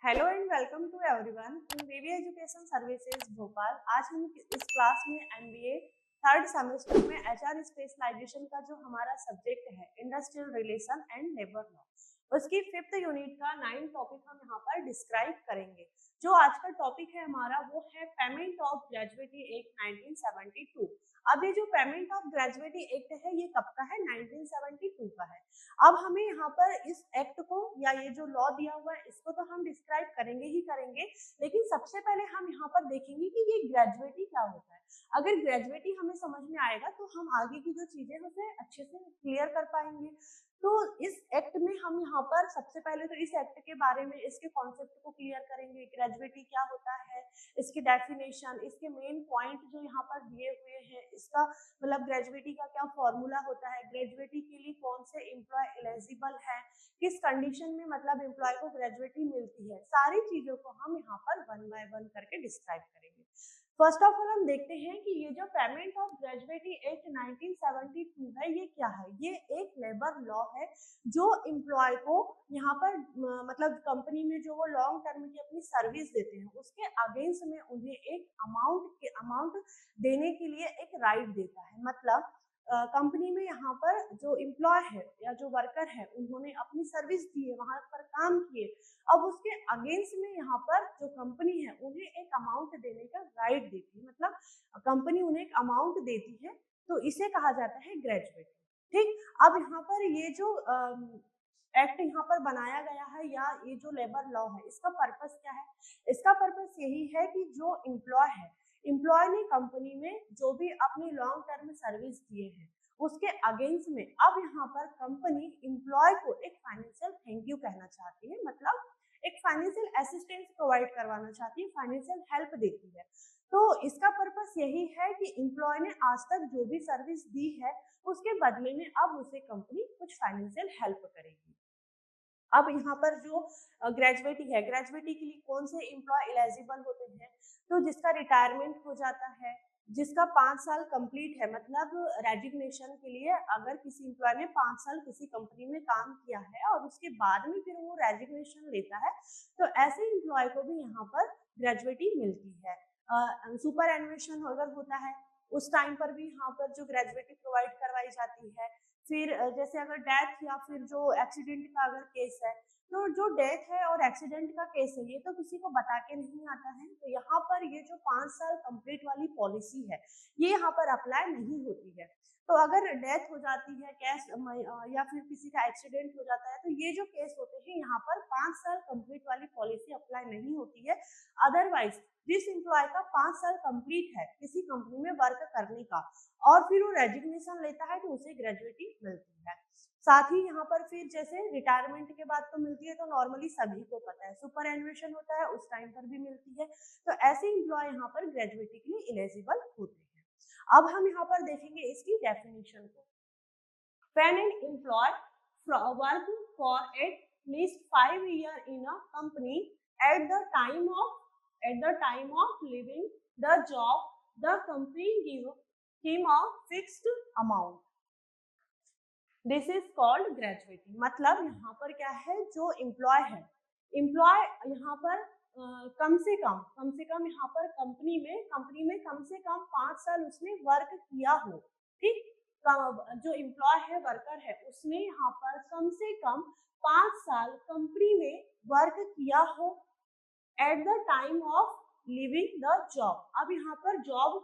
Hello and welcome to everyone in baby education services Bhopal. आज हम इस क्लास में एमबीए थर्ड सेमेस्टर में एचआर स्पेशलाइजेशन का जो हमारा सब्जेक्ट है industrial relation and labour law, उसकी फिफ्थ यूनिट का 9 टॉपिक हम यहाँ पर डिस्क्राइब करेंगे। जो आज का टॉपिक है हमारा वो है पेमेंट ऑफ ग्रेजुएटी एक्ट 1972। अब ये जो पेमेंट ऑफ ग्रेजुएटी एक्ट है ये कब का है? 1972 का है। अब हमें यहाँ पर इस एक्ट को या ये जो लॉ दिया हुआ है इसको तो हम डिस्क्राइब करेंगे ही करेंगे, लेकिन सबसे पहले हम यहाँ पर देखेंगे कि ये ग्रेजुएटी क्या होता है। अगर ग्रेजुएटी हमें समझ में आएगा तो हम आगे की जो चीजें हैं उसे अच्छे से क्लियर कर पाएंगे। तो इस एक्ट में हम यहाँ पर सबसे पहले तो इस एक्ट के बारे में इसके कॉन्सेप्ट को क्लियर करेंगे, ग्रेजुएटी क्या होता है, इसकी डेफिनेशन, इसके मेन पॉइंट जो यहाँ पर दिए हुए हैं, इसका मतलब ग्रेजुएटी का क्या फॉर्मूला होता है, ग्रेजुएटी के लिए कौन से एम्प्लॉय एलिजिबल है, किस कंडीशन में मतलब एम्प्लॉय को ग्रेजुएटी मिलती है, सारी चीजों को हम यहाँ पर वन बाय वन करके डिस्क्राइब करेंगे। फर्स्ट ऑफ ऑल हम देखते हैं कि ये जो पेमेंट ऑफ ग्रेजुएटी एक्ट 1972 है ये क्या है। ये एक लेबर लॉ है जो एम्प्लॉय को यहाँ पर मतलब कंपनी में जो वो लॉन्ग टर्म की अपनी सर्विस देते हैं उसके अगेंस्ट में उन्हें एक अमाउंट देने के लिए एक राइट देता है। मतलब कंपनी में यहाँ पर जो एम्प्लॉय है या जो वर्कर है उन्होंने अपनी सर्विस दी है, वहां पर काम किए, अब उसके अगेंस्ट में यहाँ पर जो कंपनी है उन्हें एक अमाउंट देने का राइट देती है। मतलब कंपनी उन्हें एक अमाउंट देती है तो इसे कहा जाता है ग्रेजुएटी। ठीक, अब यहाँ पर ये जो एक्ट यहाँ पर बनाया गया है या ये जो लेबर लॉ है इसका पर्पस क्या है? इसका पर्पस यही है कि जो एम्प्लॉय है, एम्प्लॉय ने कंपनी में जो भी अपनी लॉन्ग टर्म सर्विस दिए हैं उसके अगेंस्ट में अब यहाँ पर कंपनी एम्प्लॉय को एक फाइनेंशियल थैंक यू कहना चाहती है, मतलब एक फाइनेंशियल असिस्टेंस प्रोवाइड करवाना चाहती है, फाइनेंशियल हेल्प देती है। तो इसका पर्पस यही है कि एम्प्लॉय ने आज तक जो भी सर्विस दी है उसके बदले में अब उसे कंपनी कुछ फाइनेंशियल हेल्प करेगी। अब यहाँ पर जो ग्रेजुएटी है, ग्रेजुएटी के लिए कौन से एम्प्लॉय एलिजिबल होते हैं? तो जिसका रिटायरमेंट हो जाता है, जिसका 5 साल कंप्लीट है, मतलब रेजिग्नेशन के लिए अगर किसी एम्प्लॉय ने 5 साल किसी कंपनी में काम किया है और उसके बाद में फिर वो रेजिग्नेशन लेता है तो ऐसे एम्प्लॉय को भी यहाँ पर ग्रेजुएटी मिलती है। सुपर एनुएशन अगर होता है उस टाइम पर भी यहाँ पर जो ग्रेजुएटी प्रोवाइड करवाई जाती है। फिर जैसे अगर डेथ या फिर जो एक्सीडेंट का अगर केस है तो जो डेथ है और एक्सीडेंट का केस है ये तो किसी को बता के नहीं आता है, तो यहाँ पर ये जो 5 साल कंप्लीट वाली पॉलिसी है ये यहाँ पर अप्लाई नहीं होती है। तो अगर डेथ हो जाती है कैश या फिर किसी का एक्सीडेंट हो जाता है तो ये जो केस होते हैं यहाँ पर 5 साल कंप्लीट वाली पॉलिसी अप्लाई नहीं होती है। अदरवाइज जिस एम्प्लॉय का 5 साल कंप्लीट है किसी कंपनी में वर्क करने का और फिर वो रेजिग्नेशन लेता है तो उसे ग्रेजुएटी मिलती है। साथ ही यहाँ पर फिर जैसे रिटायरमेंट के बाद तो मिलती है, तो नॉर्मली सभी को पता है, सुपर एनुएशन होता है उस टाइम पर भी मिलती है। तो ऐसे एम्प्लॉय यहाँ पर ग्रेजुएटी के लिए एलिजिबल होते हैं। अब हम यहाँ पर देखेंगे इसकी डेफिनेशन को। When an employee work for at least 5 years in a company at the time of leaving the job, the company give him a fixed amount. This is called gratuity. मतलब यहाँ पर क्या है, जो एम्प्लॉय है, employ यहाँ पर कम से कम यहाँ पर कंपनी में कम से कम 5 साल उसने वर्क किया हो। ठीक, जो एम्प्लॉय है, वर्कर है, उसने यहाँ पर कम से कम 5 साल कंपनी में वर्क किया हो at the time of living the job. अब यहाँ पर जॉब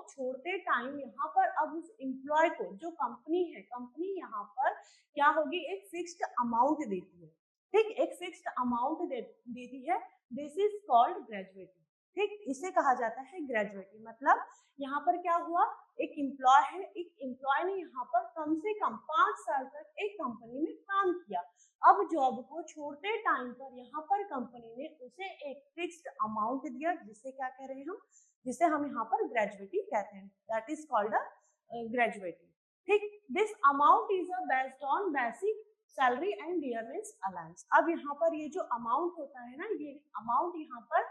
छोड़ते टाइम यहाँ पर अब उस एम्प्लॉय को जो कंपनी यहाँ पर क्या होगी, एक फिक्स्ड अमाउंट देती है। ठीक, एक फिक्स्ड अमाउंट देती है। This is called gratuity. ठीक, इसे कहा जाता है ग्रेजुएटी। मतलब यहाँ पर क्या हुआ, एक एम्प्लॉय है, एक एम्प्लॉय ने यहाँ पर कम से कम 5 साल तक एक कंपनी में काम किया। अब जॉब को छोड़ते टाइम पर यहाँ पर कंपनी ने उसे एक फिक्स्ड अमाउंट दिया, जिसे क्या कह रहे हैं हम, जिसे हम यहाँ पर ग्रेजुएटी कहते हैं। That is called a gratuity. ठीक, this amount is based on basic salary and dearness allowance. अब यहाँ पर ये जो अमाउंट होता है ना, ये अमाउंट यहाँ पर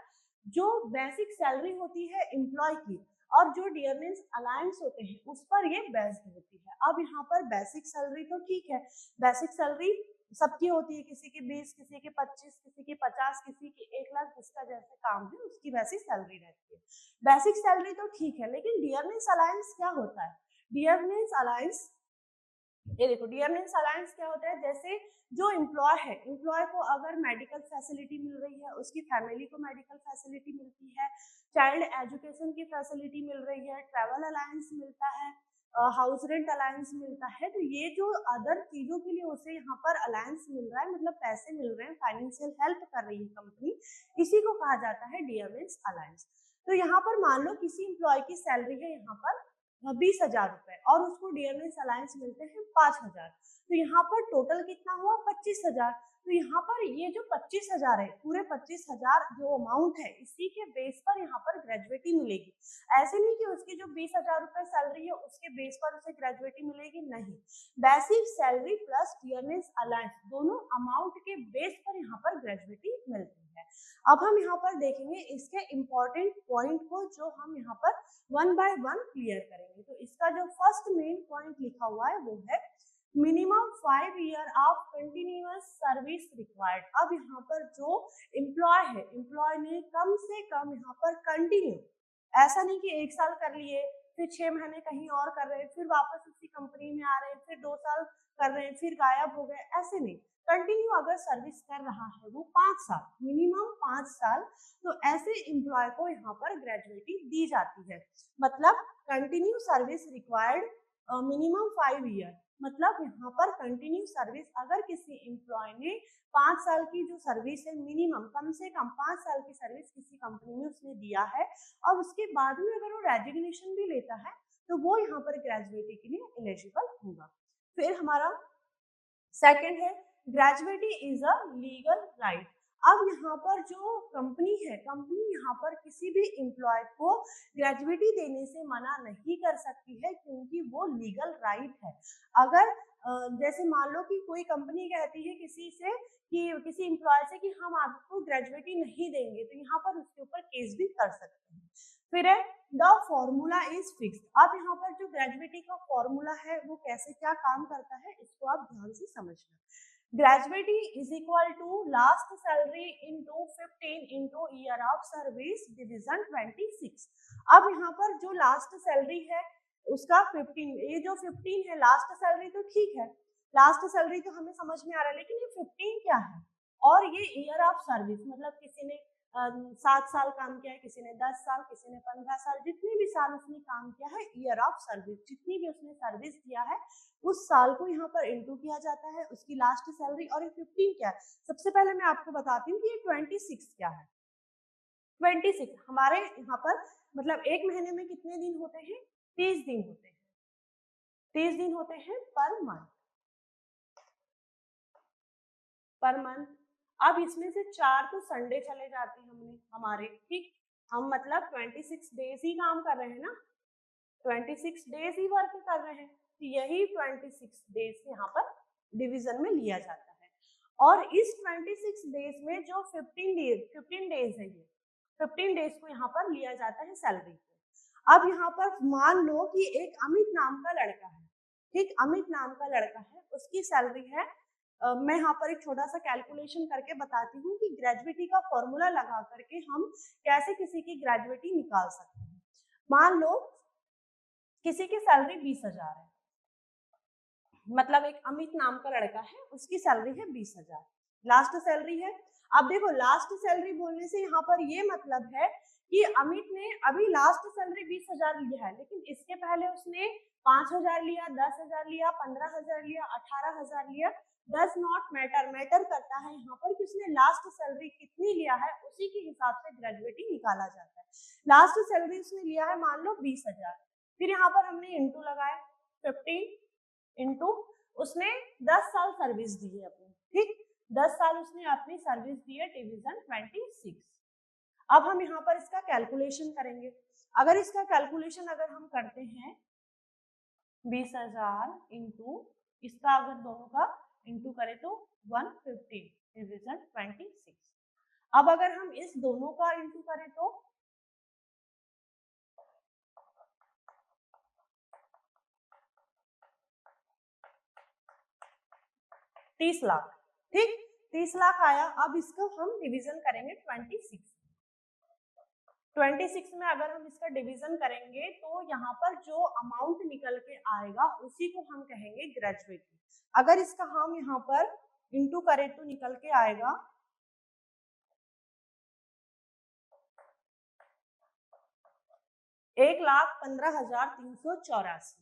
जो बेसिक सैलरी होती है एम्प्लॉय की और जो डियरनेस अलाउंस होते हैं उस पर ये बेस्ड होती है। अब यहाँ पर बेसिक सैलरी तो ठीक है, बेसिक सैलरी सबकी होती है, किसी की 20, किसी की 25, किसी की 50, किसी की 1 लाख, जिसका जैसे काम है उसकी वैसी सैलरी रहती है। बेसिक सैलरी तो ठीक है, लेकिन डियरनेस अलायंस क्या होता है? डियरनेस अलायंस, ये देखो डियरनेस अलायंस क्या होता है, जैसे जो एम्प्लॉय है, एम्प्लॉय को अगर मेडिकल फैसिलिटी मिल रही है, उसकी फैमिली को मेडिकल फैसिलिटी मिलती है, चाइल्ड एजुकेशन की फैसिलिटी मिल रही है, ट्रैवल अलायंस मिलता है, हाउस रेंट अलायंस मिलता है, तो ये जो अदर चीजों के लिए उसे यहाँ पर अलायंस मिल रहा है, मतलब पैसे मिल रहे हैं, फाइनेंशियल हेल्प कर रही है कंपनी, इसी को कहा जाता है डियरनेस अलायंस। तो यहाँ पर मान लो किसी एम्प्लॉय की सैलरी है यहाँ पर 20,000 रुपए और उसको डियरनेस अलायंस मिलते हैं 5,000, तो यहाँ पर टोटल कितना हुआ? 25,000। तो यहाँ पर ये जो 25,000 है, पूरे 25,000 जो अमाउंट है, इसी के बेस पर यहाँ पर ग्रेजुएटी मिलेगी। ऐसे नहीं कि उसकी जो 20,000 रुपए सैलरी है उसके बेस पर उसे ग्रेजुएटी मिलेगी, नहीं। Basic salary plus dearness alliance दोनों अमाउंट के बेस पर यहाँ पर ग्रेजुएटी मिलती है। अब हम यहाँ पर देखेंगे इसके इम्पोर्टेंट पॉइंट को, जो हम यहाँ पर वन बाय वन क्लियर करेंगे। तो इसका जो फर्स्ट मेन पॉइंट लिखा हुआ है वो है minimum 5 year of continuous service required. अब यहाँ पर जो एम्प्लॉय है, एम्प्लॉय ने कम से कम यहाँ पर कंटिन्यू, ऐसा नहीं कि 1 साल कर लिए फिर 6 महीने कहीं और कर रहे हैं, फिर वापस उसी कंपनी में आ रहे हैं, फिर 2 साल कर रहे हैं, फिर गायब हो गए, ऐसे नहीं। कंटिन्यू अगर सर्विस कर रहा है वो 5 साल, मिनिमम 5 साल, तो ऐसे एम्प्लॉय को यहाँ पर ग्रेजुएटी दी जाती है। मतलब continue service required minimum 5 year, मतलब यहाँ पर कंटिन्यू सर्विस, अगर किसी एम्प्लॉय ने 5 साल की जो सर्विस है, मिनिमम कम से कम 5 साल की सर्विस किसी कंपनी में उसने दिया है, और उसके बाद में अगर वो रेजिग्नेशन भी लेता है तो वो यहाँ पर ग्रेजुएटी के लिए एलिजिबल होगा। फिर हमारा सेकंड है gratuity is a legal right. अब यहाँ पर जो कंपनी है, कंपनी यहाँ पर किसी भी एम्प्लॉय को ग्रेजुएटी देने से मना नहीं कर सकती है, क्योंकि वो लीगल राइट है। अगर जैसे मान लो कि कोई कंपनी कहती है किसी से कि किसी एम्प्लॉय से कि हम आपको ग्रेजुएटी नहीं देंगे, तो यहाँ पर उसके ऊपर केस भी कर सकते हैं। फिर है द फॉर्मूला इज फिक्स। अब यहाँ पर जो ग्रेजुएटी का फॉर्मूला है वो कैसे क्या काम करता है, इसको आप ध्यान से समझना। Gratuity is equal to last salary into 15 into year of service division 26। अब यहाँ पर जो लास्ट सैलरी है उसका 15, ये जो 15 है लास्ट सैलरी तो ठीक है, लास्ट सैलरी तो हमें समझ में आ रहा है, लेकिन ये 15 क्या है, और ये ईयर ऑफ सर्विस, मतलब किसी ने 7 साल काम किया है, किसी ने 10 साल, किसी ने 15 साल, जितने भी साल उसने काम किया है, ईयर ऑफ सर्विस, जितनी भी उसने सर्विस दिया है उस साल को यहाँ पर इंटू किया जाता है, उसकी लास्ट सैलरी। और ये 15 क्या है, सबसे पहले मैं आपको बताती हूँ कि ये 26 क्या है। 26 हमारे यहाँ पर मतलब एक महीने में कितने दिन होते हैं? 30 दिन होते हैं, 30 दिन होते हैं पर मंथ, पर मंथ। अब इसमें से 4 तो संडे चले जाते हैं हमने हमारे, ठीक, हम मतलब 26 डेज ही काम कर रहे हैं ना, 26 डेज ही वर्क कर रहे हैं, तो यही 26 डेज यहाँ पर डिवीजन में लिया जाता है। और इस 26 डेज में जो 15 डेज है, ये 15 डेज को यहाँ पर लिया जाता है सैलरी को। अब यहाँ पर मान लो कि एक अमित नाम का लड़का है, ठीक, अमित नाम का लड़का है, उसकी सैलरी है मैं यहाँ पर एक छोटा सा कैलकुलेशन करके बताती हूँ कि ग्रेजुएटी का फॉर्मूला लगा करके हम कैसे किसी की ग्रेजुएटी निकाल सकते हैं। मान लो किसी की सैलरी 20,000 है, मतलब एक अमित नाम का लड़का है, उसकी सैलरी है 20,000, लास्ट सैलरी है। अब देखो लास्ट सैलरी बोलने से यहाँ पर ये मतलब है कि अमित ने अभी लास्ट सैलरी 20,000 लिया है, लेकिन इसके पहले उसने 5,000 लिया, 10,000 लिया, 15,000 लिया, 18,000 लिया, डज नॉट मैटर। मैटर करता है यहाँ पर कि उसने लास्ट सैलरी कितनी लिया है, उसी के हिसाब से ग्रेजुएटी निकाला जाता है। लास्ट सैलरी उसने लिया है मान लो 20,000, फिर यहाँ पर हमने इंटू लगाया 15 इंटू, उसने 10 साल सर्विस दी है अपनी, ठीक, 10 साल उसने अपनी सर्विस दी है डिवीजन 26। अब हम यहाँ पर इसका कैलकुलेशन करेंगे। अगर इसका कैलकुलेशन अगर हम करते हैं 20,000 इंटू इसका अगर दोनों का इंटू करें तो 150 डिवीजन 26। अब अगर हम इस दोनों का इंटू करें तो 30 लाख, ठीक, 30 लाख आया। अब इसको हम डिवीजन करेंगे 26 में अगर हम इसका डिवीजन करेंगे तो यहाँ पर जो अमाउंट निकल के आएगा उसी को हम कहेंगे ग्रेजुएटी। अगर इसका हम यहाँ पर इंटू करें तो निकल के आएगा 1,15,384।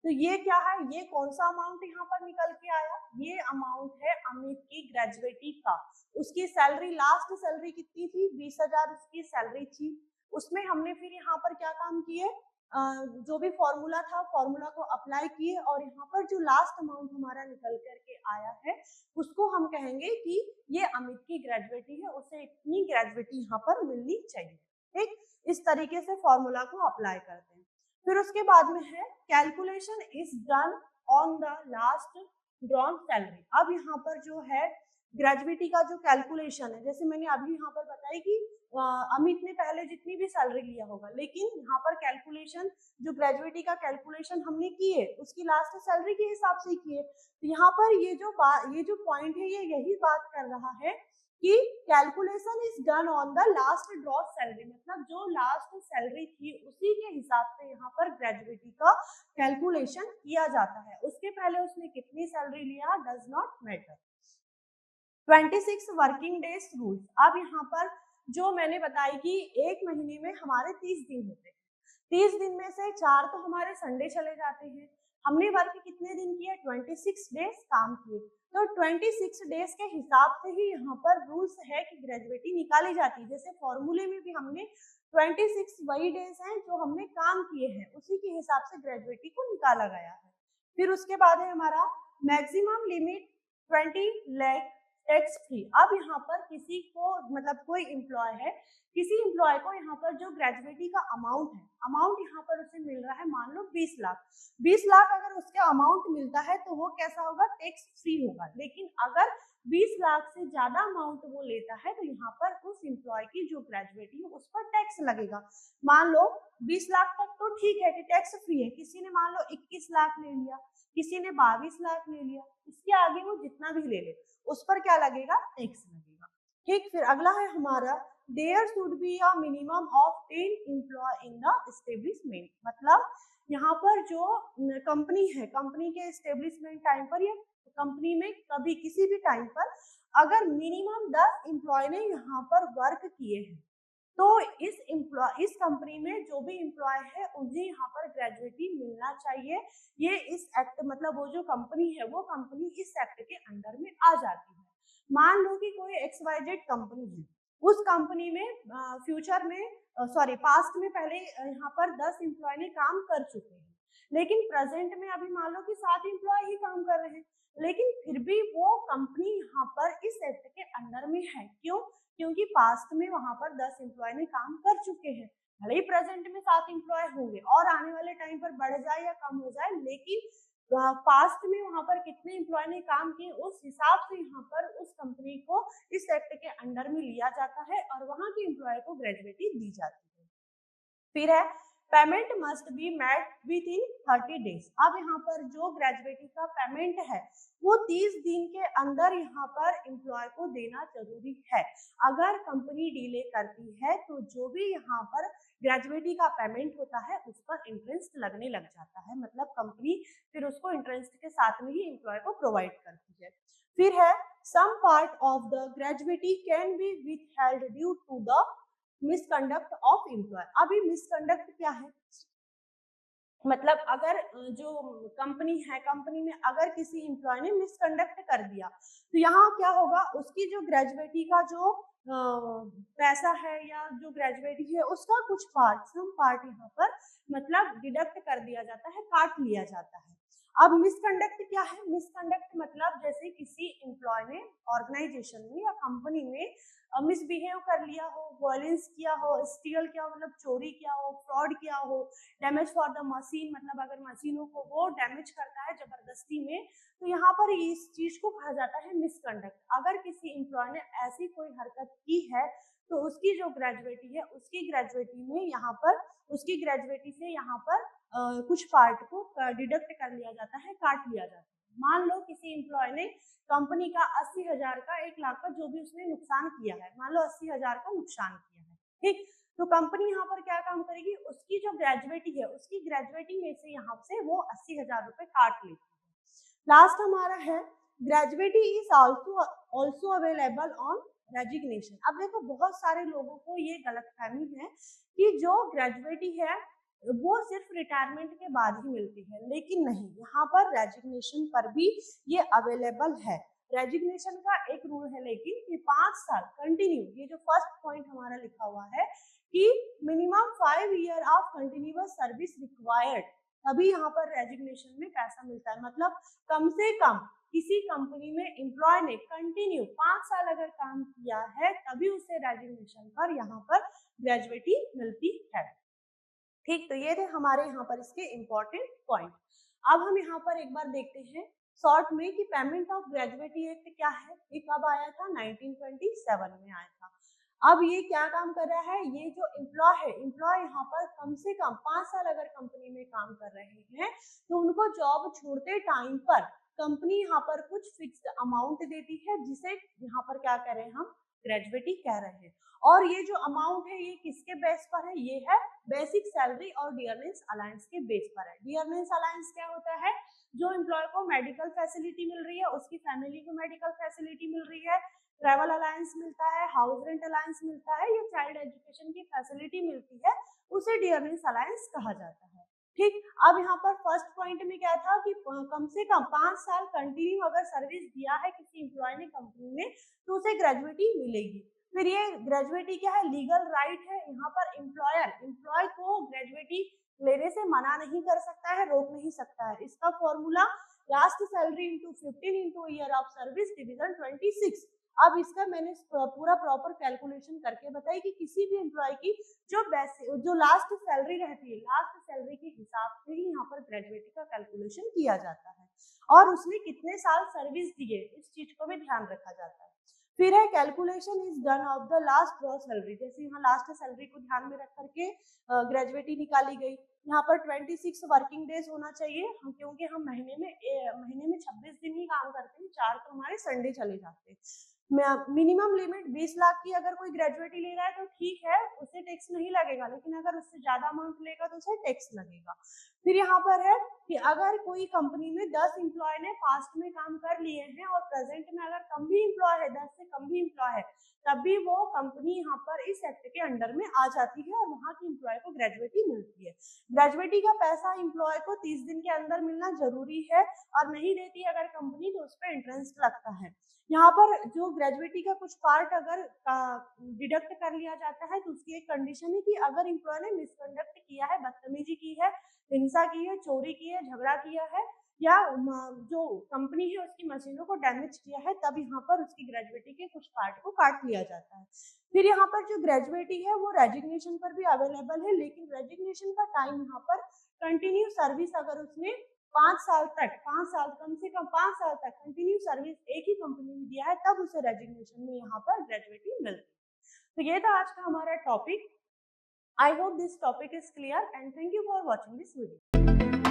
तो ये क्या है, ये कौन सा अमाउंट यहाँ पर निकल के आया, ये अमाउंट है अमित की ग्रेजुएटी का। उसकी सैलरी, लास्ट सैलरी कितनी थी, 20,000 उसकी सैलरी थी। उसमें हमने फिर यहाँ पर क्या काम किए, जो भी फॉर्मूला था फॉर्मूला को अप्लाई किए और यहाँ पर जो लास्ट अमाउंट हमारा निकल करके आया है उसको हम कहेंगे कि ये अमित की ग्रेजुएटी है, उसे इतनी ग्रेजुएटी यहाँ पर मिलनी चाहिए। ठीक, इस तरीके से फॉर्मूला को अप्लाई करते हैं। फिर उसके बाद में है calculation is done on the last drawn salary. अब यहाँ पर जो है ग्रेजुएटी का जो कैलकुलेशन है, जैसे मैंने अभी यहाँ पर बताई कि अमित ने पहले जितनी भी सैलरी लिया होगा, लेकिन यहाँ पर कैलकुलेशन जो ग्रेजुएटी का कैलकुलेशन हमने किए उसकी लास्ट सैलरी के हिसाब से किए। तो यहाँ पर ये जो पॉइंट है ये यही बात कर रहा है कि calculation is done on the last drawn salary, मतलब जो लास्ट सैलरी थी उसी के हिसाब से यहाँ पर ग्रेजुएटी का कैलकुलेशन किया जाता है। उसके पहले उसने कितनी सैलरी लिया does not matter. 26 working days rules. अब यहाँ पर जो मैंने बताई कि एक महीने में हमारे 30 दिन होते हैं, 30 दिन में से 4 तो हमारे संडे चले जाते हैं। हमने वर्क कितने दिन किए, 26 डेज काम किए। तो 26 डेज के हिसाब से ही यहाँ पर रूल्स है कि ग्रेजुएटी निकाली जाती है। जैसे फॉर्मूले में भी हमने 26 वही डेज हैं जो हमने काम किए हैं, उसी के हिसाब से ग्रेजुएटी को निकाला गया है। फिर उसके बाद है हमारा maximum limit 20 lakh tax free. अब यहाँ पर किसी को, मतलब कोई एम्प्लॉय है, किसी एम्प्लॉय को यहाँ पर जो ग्रेजुएटी का अमाउंट है, अमाउंट यहाँ पर उसे मिल रहा है मान लो 20 लाख। 20 लाख अगर उसके अमाउंट मिलता है तो वो कैसा होगा, टैक्स फ्री होगा। लेकिन अगर 20 लाख से ज्यादा अमाउंट वो लेता है तो यहाँ पर उस एम्प्लॉय की जो ग्रेजुएटी है उस पर टैक्स लगेगा। मान लो 20 लाख तक तो ठीक है कि टैक्स फ्री है, किसी ने मान लो 21 लाख ले लिया, किसी ने 22 लाख ले लिया, इसके आगे वो जितना भी ले ले उस पर क्या लगेगा, टैक्स लगेगा। ठीक, फिर अगला है हमारा there should be a minimum of 10 employee in the establishment. मतलब यहाँ पर जो कंपनी है, कंपनी के एस्टेब्लिशमेंट टाइम पर या कंपनी में कभी किसी भी टाइम पर अगर मिनिमम 10 एम्प्लॉय ने यहाँ पर वर्क किए हैं तो इस कंपनी में जो भी एम्प्लॉय है उन्हें यहाँ पर ग्रेजुएटी मिलना चाहिए। ये इस एक्ट, मतलब वो जो कंपनी है वो कंपनी इस एक्ट के अंडर में आ जाती है। मान लो कि कोई XYZ कंपनी है, उस कंपनी में फ्यूचर में पास्ट में पहले यहाँ पर 10 एम्प्लॉय ने काम कर चुके हैं, लेकिन प्रेजेंट में अभी मान लो कि 7 एम्प्लॉय ही काम कर रहे हैं, लेकिन फिर भी वो कंपनी यहाँ पर इस एक्ट के अंडर में है। क्यों, क्योंकि पास्ट में वहां पर 10 एम्प्लॉय ने काम कर चुके हैं। भले ही प्रेजेंट में 7 एम्प्लॉय होंगे और आने वाले टाइम पर बढ़ जाए या कम हो जाए, लेकिन पास्ट में वहां पर कितने एम्प्लॉय ने काम किए उस हिसाब से यहाँ पर उस कंपनी को इस एक्ट के अंडर में लिया जाता है और वहां के एम्प्लॉय को ग्रेजुएटी दी जाती है। फिर है payment must be made with in 30 days. अब यहाँ पर जो ग्रेजुएटी का पेमेंट है वो 30 दिन के अंदर यहाँ पर एम्प्लॉय को देना जरूरी है। अगर कंपनी डिले करती है तो जो भी यहाँ पर ग्रेजुएटी का पेमेंट होता है उस पर इंटरेस्ट लगने लग जाता है, मतलब कंपनी फिर उसको इंटरेस्ट के साथ में ही एम्प्लॉय को प्रोवाइड करती है। फिर है some part of the gratuity can be withheld due to the misconduct of employee. अभी मिसकंडक्ट क्या है, मतलब अगर जो कंपनी है, कंपनी में अगर किसी एम्प्लॉय ने मिसकंडक्ट कर दिया तो यहाँ क्या होगा, उसकी जो ग्रेजुएटी का जो पैसा है या जो ग्रेजुएटी है उसका कुछ पार्ट, सम पार्ट यहाँ पर मतलब डिडक्ट कर दिया जाता है, काट लिया जाता है। अब मिसकंडक्ट क्या है, मिसकंडक्ट मतलब जैसे किसी एम्प्लॉय ने ऑर्गेनाइजेशन में या कंपनी में मिसबिहेव कर लिया हो, वायलेंस किया हो, स्टील किया हो मतलब चोरी किया हो, फ्रॉड किया हो, डैमेज फॉर द मशीन मतलब अगर मशीनों को वो डैमेज करता है जबरदस्ती में, तो यहाँ पर इस चीज को कहा जाता है मिसकंडक्ट। अगर किसी एम्प्लॉय ने ऐसी कोई हरकत की है तो उसकी जो ग्रेजुएटी है उसकी ग्रेजुएटी में यहाँ पर उसकी ग्रेजुएटी से यहाँ पर कुछ पार्ट को डिडक्ट कर लिया जाता है, काट लिया जाता है। मान लो किसी एम्प्लॉय ने कंपनी का 80,000 का 1 लाख का जो भी उसने नुकसान किया है, मान लो 80,000 का नुकसान किया है, ठीक। तो कंपनी यहाँ पर क्या काम करेगी, उसकी जो ग्रेजुएटी है उसकी ग्रेजुएटी में से यहाँ से वो 80,000 रुपए काट लेती है। लास्ट हमारा है gratuity is also available on resignation. अब देखो बहुत सारे लोगों को ये गलतफहमी है कि जो ग्रेजुएटी है वो सिर्फ रिटायरमेंट के बाद ही मिलती है, लेकिन नहीं, यहाँ पर रेजिग्नेशन पर भी ये अवेलेबल है। रेजिग्नेशन का एक रूल है लेकिन कि 5 साल कंटिन्यू, ये जो फर्स्ट पॉइंट हमारा लिखा हुआ है कि minimum 5 year of continuous service required, तभी यहाँ पर रेजिग्नेशन में पैसा मिलता है। मतलब कम से कम किसी कंपनी में एम्प्लॉय ने कंटिन्यू 5 साल अगर काम किया है तभी उसे रेजिग्नेशन पर यहाँ पर ग्रेजुएटी मिलती है, ठीक। तो ये थे हमारे यहाँ पर इसके इम्पोर्टेंट पॉइंट। अब हम यहाँ पर एक बार देखते हैं शॉर्ट में कि पेमेंट ऑफ ग्रेजुएटी एक्ट क्या है। ये कब आया था, 1927 में आया था। अब ये क्या काम कर रहा है, ये जो एम्प्लॉय है, एम्प्लॉय यहाँ पर कम से कम 5 साल अगर कंपनी में काम कर रहे हैं तो उनको जॉब छोड़ते टाइम पर कंपनी यहाँ पर कुछ फिक्स्ड अमाउंट देती है, जिसे यहाँ पर क्या कह रहे हैं हम, ग्रेजुएटी कह रहे हैं। और ये जो अमाउंट है ये किसके बेस पर है, ये है बेसिक सैलरी और डियरनेस अलायंस के बेस पर है। डियरनेस अलायंस क्या होता है, जो एम्प्लॉय को मेडिकल फैसिलिटी मिल रही है, उसकी फैमिली को मेडिकल फैसिलिटी मिल रही है, ट्रैवल अलायंस मिलता है, हाउस रेंट अलायंस मिलता है, या चाइल्ड एजुकेशन की फैसिलिटी मिलती है, उसे डियरनेस अलायंस कहा जाता है, ठीक। अब यहाँ पर फर्स्ट पॉइंट में क्या था कि कम से कम 5 साल कंटिन्यू अगर सर्विस दिया है किसी एम्प्लॉय ने कंपनी में तो उसे ग्रेजुएटी मिलेगी। फिर ये ग्रेजुएटी क्या है, लीगल राइट है। यहाँ पर एम्प्लॉय को ग्रेजुएटी लेने से मना नहीं कर सकता है, रोक नहीं सकता है। इसका formula last salary into 15 into year of service division 26। अब इसका मैंने पूरा प्रॉपर कैलकुलेशन करके बताई कि किसी भी एम्प्लॉय की जो लास्ट सैलरी रहती है, लास्ट सैलरी के हिसाब से ही यहाँ पर ग्रेजुएटी का कैलकुलेशन किया जाता है, और उसने कितने साल सर्विस दिए इस चीज को भी ध्यान रखा जाता है। फिर है calculation is done of the last gross salary, जैसे यहाँ लास्ट सैलरी को ध्यान में रख करके ग्रेजुएटी निकाली गई। यहाँ पर 26 वर्किंग डेज होना चाहिए, क्योंकि हम महीने में 26 दिन ही काम करते हैं, 4 तो हमारे संडे चले जाते हैं। मिनिमम लिमिट 20 लाख की अगर कोई ग्रेजुएटी ले रहा है तो ठीक है, उसे टैक्स नहीं लगेगा, लेकिन अगर उससे ज्यादा अमाउंट लेगा तो उसे टैक्स लगेगा। फिर यहाँ पर है कि अगर कोई कंपनी में 10 एम्प्लॉय ने पास्ट में काम कर लिए हैं और प्रेजेंट में अगर कम भी एम्प्लॉय है, 10 से कम भी एम्प्लॉय है, तब भी वो कंपनी यहाँ पर इस एक्ट के अंडर में आ जाती है और वहाँ की एम्प्लॉय को ग्रेजुएटी मिलती है। ग्रेजुएटी का पैसा एम्प्लॉय को 30 दिन के अंदर मिलना जरूरी है, और नहीं देती अगर कंपनी तो उस पर इंटरेस्ट लगता है। यहाँ पर जो ग्रेजुएटी का कुछ पार्ट अगर डिडक्ट कर लिया जाता है तो उसकी एक कंडीशन है कि अगर एम्प्लॉय ने मिसकंडक्ट किया है, बदतमीजी की है, हिंसा की है, चोरी की है, झगड़ा किया है, या जो कंपनी है उसकी मशीनों को डैमेज किया है, तब यहाँ पर उसकी ग्रेजुएटी के कुछ पार्ट को काट लिया जाता है। फिर यहाँ पर जो ग्रेजुएटी है वो रेजिग्नेशन पर भी अवेलेबल है, लेकिन रेजिग्नेशन का टाइम यहाँ पर कंटिन्यू सर्विस अगर उसने 5 साल तक, 5 साल कम से कम 5 साल तक कंटिन्यू सर्विस एक ही कंपनी में दिया है, तब उसे रेजिग्नेशन में यहाँ पर ग्रेजुएटी मिलती है। तो ये था आज का हमारा topic. I hope this topic is clear and thank you for watching this video.